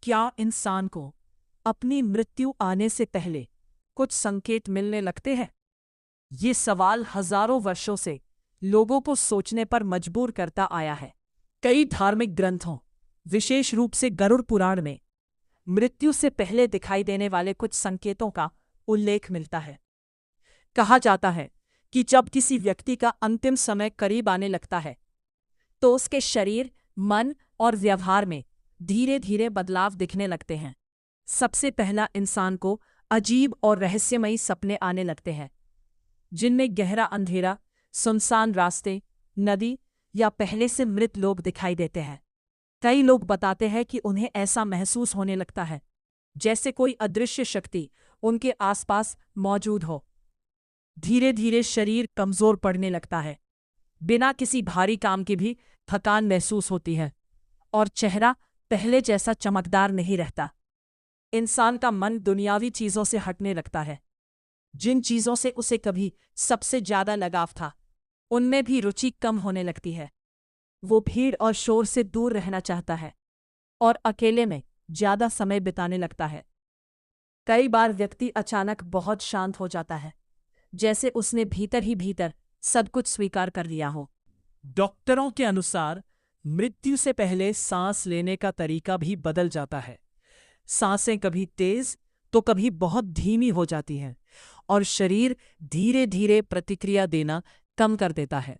क्या इंसान को अपनी मृत्यु आने से पहले कुछ संकेत मिलने लगते हैं? ये सवाल हजारों वर्षों से लोगों को सोचने पर मजबूर करता आया है। कई धार्मिक ग्रंथों, विशेष रूप से गरुड़ पुराण में मृत्यु से पहले दिखाई देने वाले कुछ संकेतों का उल्लेख मिलता है। कहा जाता है कि जब किसी व्यक्ति का अंतिम समय करीब आने लगता है तो उसके शरीर, मन और व्यवहार में धीरे धीरे बदलाव दिखने लगते हैं। सबसे पहला इंसान को अजीब और रहस्यमयी सपने आने लगते हैं, जिनमें गहरा अंधेरा, सुनसान रास्ते, नदी या पहले से मृत लोग दिखाई देते हैं। कई लोग बताते हैं कि उन्हें ऐसा महसूस होने लगता है जैसे कोई अदृश्य शक्ति उनके आसपास मौजूद हो। धीरे धीरे शरीर कमजोर पड़ने लगता है, बिना किसी भारी काम के भी थकान महसूस होती है और चेहरा पहले जैसा चमकदार नहीं रहता। इंसान का मन दुनियावी चीजों से हटने लगता है। जिन चीजों से उसे कभी सबसे ज्यादा लगाव था, उनमें भी रुचि कम होने लगती है। वो भीड़ और शोर से दूर रहना चाहता है और अकेले में ज्यादा समय बिताने लगता है। कई बार व्यक्ति अचानक बहुत शांत हो जाता है, जैसे उसने भीतर ही भीतर सब कुछ स्वीकार कर लिया हो। डॉक्टरों के अनुसार मृत्यु से पहले सांस लेने का तरीका भी बदल जाता है। सांसें कभी तेज तो कभी बहुत धीमी हो जाती हैं और शरीर धीरे धीरे प्रतिक्रिया देना कम कर देता है।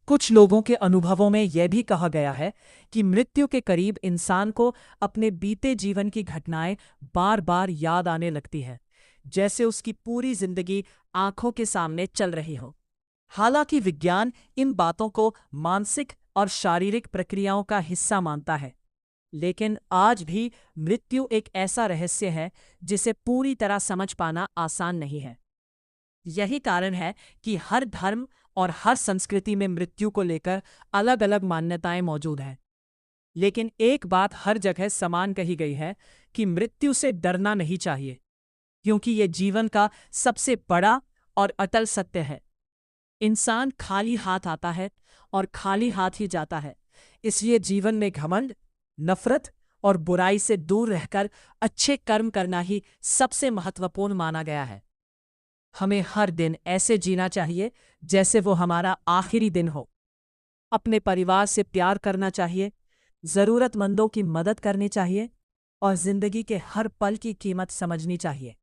कुछ लोगों के अनुभवों में यह भी कहा गया है कि मृत्यु के करीब इंसान को अपने बीते जीवन की घटनाएं बार बार याद आने लगती है, जैसे उसकी पूरी जिंदगी आंखों के सामने चल रही हो। हालांकि विज्ञान इन बातों को मानसिक और शारीरिक प्रक्रियाओं का हिस्सा मानता है, लेकिन आज भी मृत्यु एक ऐसा रहस्य है जिसे पूरी तरह समझ पाना आसान नहीं है। यही कारण है कि हर धर्म और हर संस्कृति में मृत्यु को लेकर अलग अलग मान्यताएं मौजूद हैं। लेकिन एक बात हर जगह समान कही गई है कि मृत्यु से डरना नहीं चाहिए, क्योंकि ये जीवन का सबसे बड़ा और अटल सत्य है। इंसान खाली हाथ आता है और खाली हाथ ही जाता है, इसलिए जीवन में घमंड, नफरत और बुराई से दूर रहकर अच्छे कर्म करना ही सबसे महत्वपूर्ण माना गया है। हमें हर दिन ऐसे जीना चाहिए जैसे वो हमारा आखिरी दिन हो। अपने परिवार से प्यार करना चाहिए, जरूरतमंदों की मदद करनी चाहिए और जिंदगी के हर पल की कीमत समझनी चाहिए।